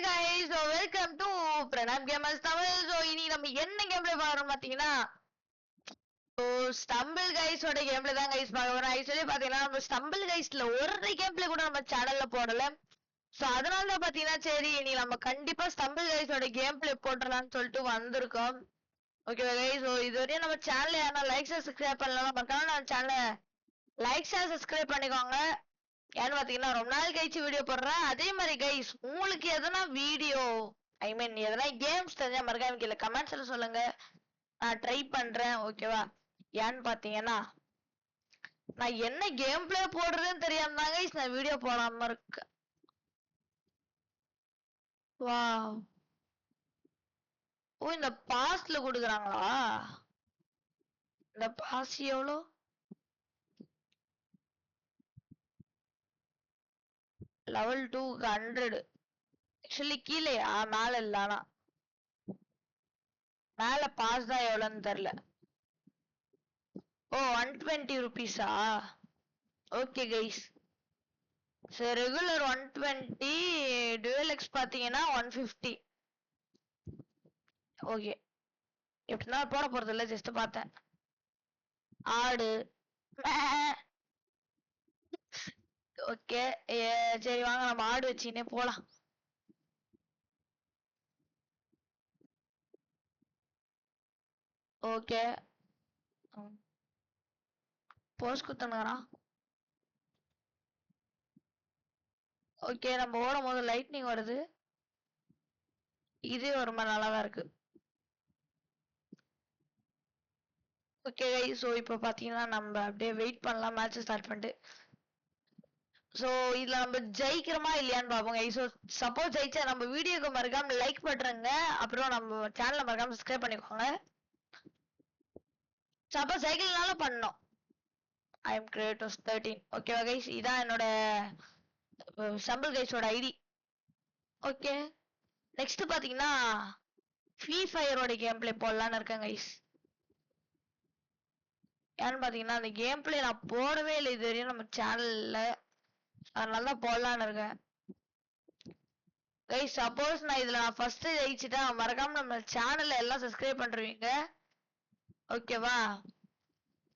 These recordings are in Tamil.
guys, so welcome to Pranam Gamers Tamil. So இனி நம்ம என்ன கேம் பிளே பார்க்கறோம் பாத்தீங்கன்னா ஸ்டம்பிள் கைஸோட கேம் பிளே தான் கைஸ் பார்க்க போறோம். ஆக்சுவலி பாத்தீங்கன்னா நம்ம ஸ்டம்பிள் கைஸ்ல ஒரு கேம் பிளே கூட நம்ம சேனல்ல போடல. சோ அதனால தான் பாத்தீங்கன்னா சரி இனி நம்ம கண்டிப்பா ஸ்டம்பிள் கைஸோட கேம் பிளே போட்டுறலாம்னு சொல்லிட்டு வந்திருக்கோம். ஓகே கைஸ், ஸோ இதுவரையும் நம்ம சேனல் யாரா லைக் சப்ஸ்கிரைப் பண்ணலாம் மறக்காம நம்ம சேனலை லைக் சப்ஸ்கிரைப் பண்ணிக்கோங்க. ஏன்னு பாத்தீங்கன்னா ரொம்ப நாள் கழிச்சு வீடியோ போடுறேன். அதே மாதிரி கைஸ் உங்களுக்கு எதனா வீடியோ எதனா கேம்ஸ் தெரிஞ்சா மறக்காம கீழே கமெண்ட்ஸ்ல சொல்லுங்க, நான் ட்ரை பண்றேன். ஓகேவா? ஏன்னு பாத்தீங்கன்னா நான் என்ன கேம் பிளே போடுறதுன்னு தெரியாம தான் கைஸ் நான் வீடியோ போடாம இருக்கேன். வாவ், ஓ இந்த பாஸ்ல கொடுக்குறாங்களா? இந்த பாஸ் எவ்வளோ? லெவல் 2க்கு 100. ஆக்சுவலி கீழேயா மேல இல்ல, ஆனா மேல பாஸ் தான் எவ்வளோன்னு தெரியல. ஓ 120 ருபீஸா? Okay guys, so regular 120, twelve X பார்த்தீங்கன்னா 150. ஓகே, எப்படின்னா போட போறது இல்லை, ஜஸ்ட் பார்த்தேன். ஆடு ஓகே, சரி வாங்க நம்ம ஆடு வச்சுக்கினே போலாம். Okay, post குத்தனுங்கிறான். ஓகே, நம்ம ஓடும் போது லைட்னிங் வருது. இதே ஒரு மாதிரி நல்லாதான் இருக்கு. ஓகே ஸோ இப்போ பார்த்தீங்கன்னா நம்ம அப்படியே வெயிட் பண்ணலாம் மேட்ச் ஸ்டார்ட் பண்ணிட்டு. ஸோ இதில் நம்ம ஜெயிக்கிறோமா இல்லையான்னு பார்ப்போம். ஸோ சப்போஸ் ஜெயிச்சா நம்ம வீடியோக்கு மறக்காம லைக் பண்ணுறேங்க, அப்புறம் நம்ம சேனலை மறக்காம சப்ஸ்கிரைப் பண்ணிக்கோங்க. சப்போஸ் ஜெயிக்கலனாலும் பண்ணோம். I am creators 13. ஓகேவா கைஸ், இதான் என்னோட ஸ்டம்பிள் கைஸோட ஐடி. ஓகே, நெக்ஸ்ட் பார்த்தீங்கன்னா ஃப்ரீ ஃபயரோட கேம் பிளே போடலான்னு இருக்கேன் கைஸ். ஏன்னு பார்த்தீங்கன்னா அந்த கேம் பிளே நான் போடவே இல்லை இது வரையும் நம்ம சேனல்ல, அதனால தான் போடலான்னு இருக்கேன் கைஸ். சப்போஸ் நான் இதுல ஃபர்ஸ்ட் ஜெயிச்சுட்டா மறக்காம நம்ம சேனல்ல எல்லாம் சப்ஸ்கிரைப் பண்றீங்க. ஓகேவா?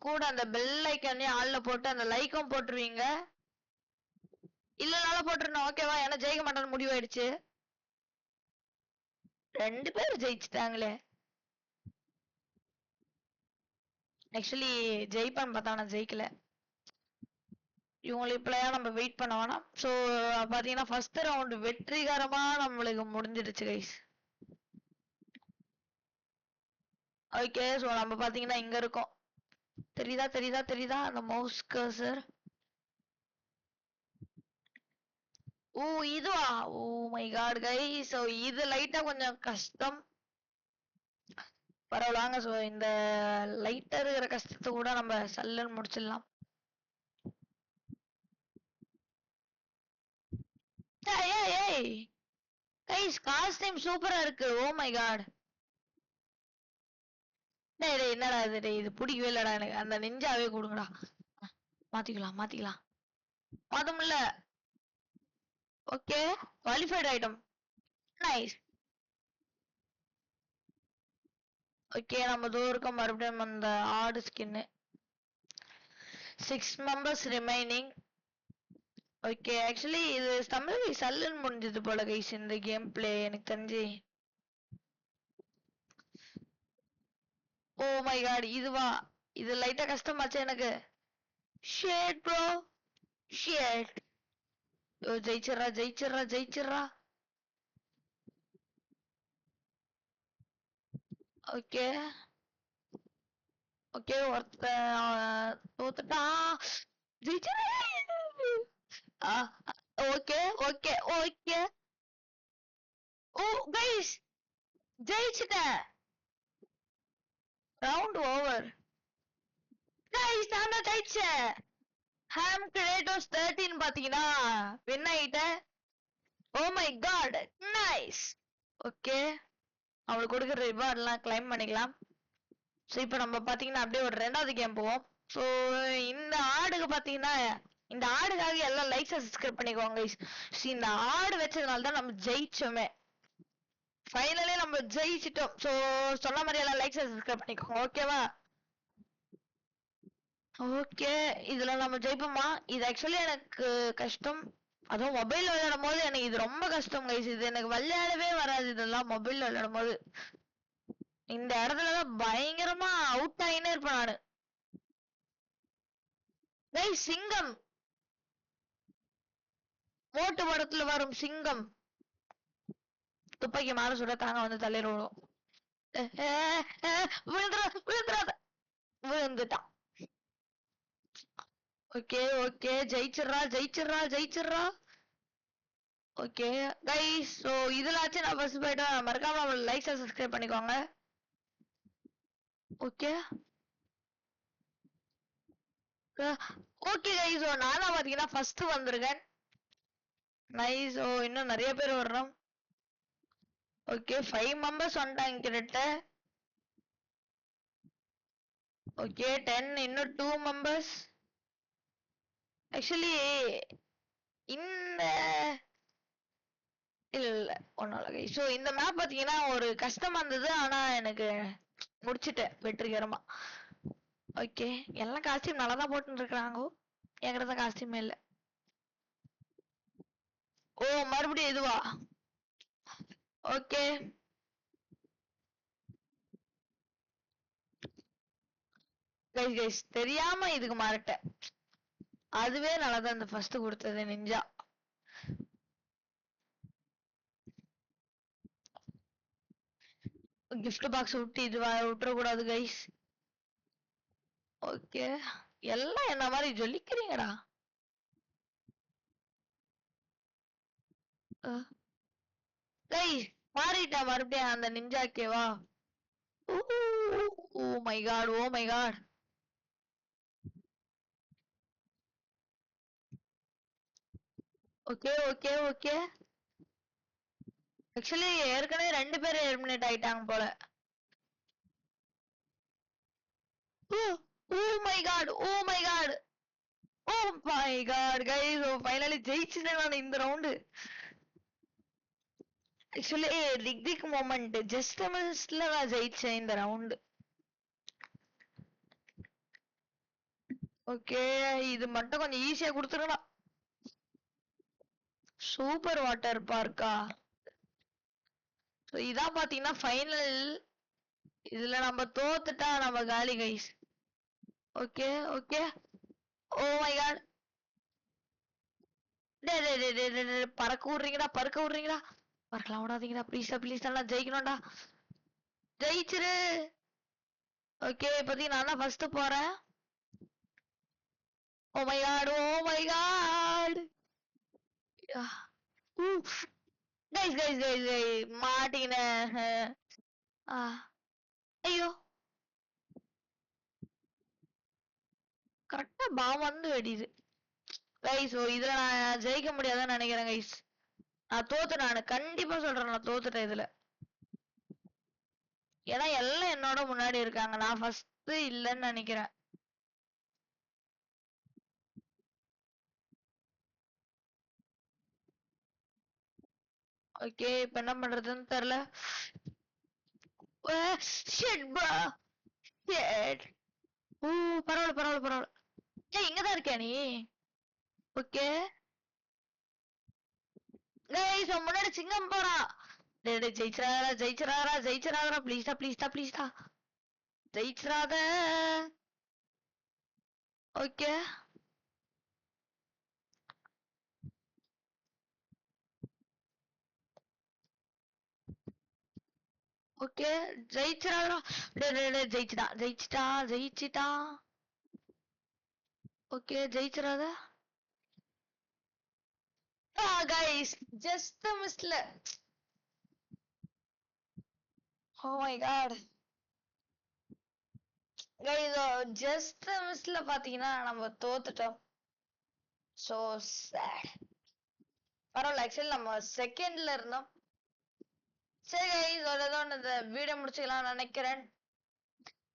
கூட அந்த பெல் ஐக்கானே ஆள்ல போட்டு அந்த லைக்கும் போட்டுருவீங்க. இல்லனால போட்டுருந்தோம். ஓகேவா? ஏன்னா ஜெயிக்க மாட்டேன்னு முடிவாயிடுச்சு. 2 பேர் ஜெயிச்சுட்டாங்களே. ஆக்சுவலி ஜெயிப்பான்னு பார்த்தா நான் ஜெயிக்கல. இவங்களை இப்பலையா நம்ம வெயிட் பண்ண வேணாம். ஸோ பார்த்தீங்கன்னா ஃபர்ஸ்ட் ரவுண்ட் வெற்றிகரமா நம்மளுக்கு முடிஞ்சிடுச்சு கைஸ். ஓகே, ஸோ நம்ம பார்த்தீங்கன்னா இங்க இருக்கோம். தெரியுதா அந்த மவுஸ் கர்சர்? ஓ இதுவா? Oh my god guys, so இது லைட்டா கொஞ்சம் கஷ்டம். பரவாயில்லாங்க, ஸோ இந்த லைட்டா இருக்கிற கஷ்டத்தை கூட நம்ம சல்லுன்னு முடிச்சிடலாம். ஏய் கைஸ், காஸ்டியூம் சூப்பரா இருக்கு. Oh my God. டேய் என்னடா இது? டேய் இது பிடிக்கவே இல்லடா எனக்கு. அந்த நெஞ்சாவே கொடுங்கடா. மாத்திக்கலாம் மாத்த முடியல. Okay, qualified item nice. Okay, நம்ம தூரம் மறுபடியும் அந்த ஆடு skin. 6 members remaining. Okay, actually இது தமிழ் சல்லுன்னு முடிஞ்சது போல கைஸ் இந்த கேம் பிளே எனக்கு தெரிஞ்சு. ஓ மை காட், இதுவா? இது லைட்டா கஷ்டமாச்சு எனக்கு. Shade bro, shade. ஜெயிச்சிடுறா. ஓகே ஒருத்த தோத்துட்டா. ஓகே ஓ கைஸ் ஜெயிச்சிட்டேன். ரவுண்ட் ஓவர் கைஸ், நான் தான் ஜெயிச்சேன். ஹாம் கிரியேட்டர்ஸ் 13 பாத்தீங்கன்னா வின் ஆயிட்டேன். Oh my god nice. Okay, அவங்களுக்கு கொடுக்குற ரிவார்ட்லாம் கிளைம் பண்ணிக்கலாம். ஸோ இப்போ நம்ம பார்த்தீங்கன்னா அப்படியே ஒரு 2வது கேம் போவோம். ஸோ இந்த ஆடுக்கு பார்த்தீங்கன்னா இந்த ஆடுக்காக எல்லாம் லைக்ஸ் சப்ஸ்கிரைப் பண்ணிக்கோங்க guys. See, இந்த ஆடு வச்சதுனால தான் நம்ம ஜெயிச்சோமே. ஃபைனலே நம்ம ஜெயிச்சிட்டோம். சோ சொன்ன மாதிரி எல்லாம் லைக்ஸ் சப்ஸ்கிரைப் பண்ணிக்கோங்க, ஓகேவா? ஓகே, இதுல நம்ம ஜெயிப்போமா? இது ஆக்சுவலி எனக்கு கஷ்டம். அதுவும் மொபைல் விளையாடும் போது எனக்கு இது ரொம்ப கஷ்டம் கைஸ். இது எனக்கு விளையாடவே வராது இதெல்லாம் மொபைல் விளையாடும் போது. இந்த இடத்துலதான் பயங்கரமா அவுட் ஆகினே இருப்பேன் நானு. கைஸ், சிங்கம், மோட்டு படத்துல வரும் சிங்கம் துப்பாக்கி மாற சுட தாங்க வந்து தள்ளிட விடும். விழுந்துடாத. விழுந்துட்டான். ஓகே ஓகே, ஜெயிச்சிடுறா. ஓகே கைஸ், சோ இதுலாச்சும் நான் ஃபர்ஸ்ட் போயிட்டு மறக்காம லைக் சப்ஸ்கிரைப் பண்ணிக்கோங்க. ஓகே ஓகே கைஸ், சோ நானா பாத்தீங்கன்னா ஃபர்ஸ்ட் வந்திருக்கேன். நைஸ். ஓ இன்னும் நிறைய பேர் வர்றோம். ஓகே 5 மெம்பர்ஸ் வந்துட்டாங்க கிட்ட. ஓகே 10, இன்னும் 2 மெம்பர்ஸ். ஆக்சுவலி இந்த இல்ல ஒன்னும் இல்ல கைஸ். ஸோ இந்த மேப் பாத்தீங்கன்னா ஒரு கஷ்டமா இருந்தது, ஆனா எனக்கு முடிச்சிட்டேன் வெற்றிகரமா. ஓகே, எல்லாம் காஸ்டியூம் நல்லா தான் போட்டுட்டு இருக்காங்க. என்கிட்ட தான் காஸ்டியூமே இல்ல. ஓ மறுபடியும் இதுவா? ஓகே கைஸ் கைஸ், தெரியாம இதுக்கு மாறிட்டேன். அதுவே நல்லதான் இந்த ஃபர்ஸ்ட் கொடுத்தது நிஞ்சா. கிஃப்ட் பாக்ஸ் விட்டு இது விட்டுற கூடாது கைஸ். ஓகே, எல்லாம் என்ன மாதிரி ஜொலிக்கிறீங்கடா. கைஸ் மாறிட்டேன் மறுபடியும் அந்த நிஞ்சாக்கேவா. Oh my god, oh my god. Okay okay okay. Actually ஏற்கனவே 2 பேர் எலிமினேட் ஆயிட்டாங்க போல. Oh my god, oh my god, oh my god guys, oh finally ஜெயிச்சிட்டேன் நான் இந்த ரவுண்ட். ஆக்சுவலி ரிக்திக் மொமெண்ட் ஜஸ்ட் மிஸ்ல நான் ஜெயிச்சேன் இந்த ரவுண்ட். ஓகே, இது மட்டும் கொஞ்சம் ஈஸியா கொடுத்துருக்கலாம். சூப்பர் வாட்டர் பார்க்கா. இதான் பாத்தீங்கன்னா ஃபைனல். இதுல நம்ம தோத்துட்டா நம்ம காலி guys. Okay okay. Oh my god. பறக்க விடுறீங்கடா, பறக்க விடுறீங்கடா. பறக்கலாம் விடாதீங்கடா ப்ளீஸ்டா ப்ளீஸ்டா, நான் ஜெயிக்கணும்டா. ஜெயிச்சிரு. ஓகே, இப்போதைக்கு நான் தான் ஃபர்ஸ்ட் போறேன். Oh my god, oh my god. Guys guys guys, மாட்டிக்கினேன். ஐயோ, கரெக்டா பாம் வந்து வெடிது கைஸ். ஓ இதுல நான் ஜெயிக்க முடியாதுன்னு நினைக்கிறேன் கைஸ். நான் தோத்துட்டேன், நான் கண்டிப்பா சொல்றேன் நான் தோத்துட்டேன் இதுல. ஏன்னா எல்லாம் என்னோட முன்னாடி இருக்காங்க, நான் ஃபர்ஸ்ட் இல்லைன்னு நினைக்கிறேன். ஓகே, இப்ப என்ன பண்றதுன்னு தெரியல. Shit bro, shit. ஓ பரவாயில்ல பரவாயில்ல பரவாயில்ல. ஏய் இங்கதான் இருக்கியா நீ? ஓகே கைஸ், முன்னாடி சிங்கம் போறான். டேய் டேய், ஜெயிச்சிராதடா ஜெயிச்சிராதடா ஜெயிச்சிராதடா, ப்ளீஸ்டா ப்ளீஸ்டா ப்ளீஸ்டா, ஜெயிச்சிராத. Okay okay, ஜெயிச்சிராதடா. டேய் டேய் டேய், ஜெயிச்சிட்டா. ஓகே ஜெயிச்சிராத. கைஸ் ஜஸ்ட் மிஸ்ல. Oh my god guys, just மிஸ்ல பாத்தீங்கன்னா நம்ம தோத்துட்டோம். So sad. பரவாயில்ல, ஆக்சுவலி நம்ம செகண்ட்ல இருந்தோம். சரி கைஸ், ஒரு இந்த வீடியோ முடிச்சுக்கலாம் நினைக்கிறேன்.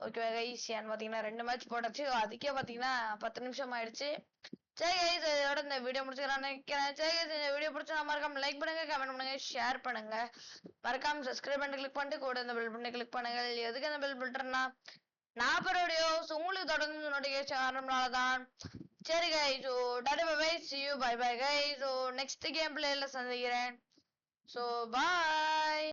ஓகே கைஸ், ஏன்னு பாத்தீங்கன்னா 2 மேட்ச் போட்டாச்சு, அதுக்கே பாத்தீங்கன்னா 10 நிமிஷம் ஆயிடுச்சு. சரி guys, இதோட இந்த வீடியோ முடிச்சுக்கலாம்னு நினைக்கிறேன். சரி guys, இந்த வீடியோ பிடிச்சா மறக்காம லைக் பண்ணுங்க, கமெண்ட் பண்ணுங்க, ஷேர் பண்ணுங்க. மறக்காம சப்ஸ்கிரைப் பண்ணி கிளிக் பண்ணிட்டு கூட இந்த பெல் பட்டனை கிளிக் பண்ணுங்க. எதுக்கு அந்த பெல் பட்டன்னா நான் போற வீடியோஸ் உங்களுக்கு தொடர்ந்து நோட்டிஃபிகேஷன் வரணும்னாலதான். சரி guys, so ta-ta bye bye, see you, bye bye guys. So next game பிளேல சந்திக்கிறேன். So bye.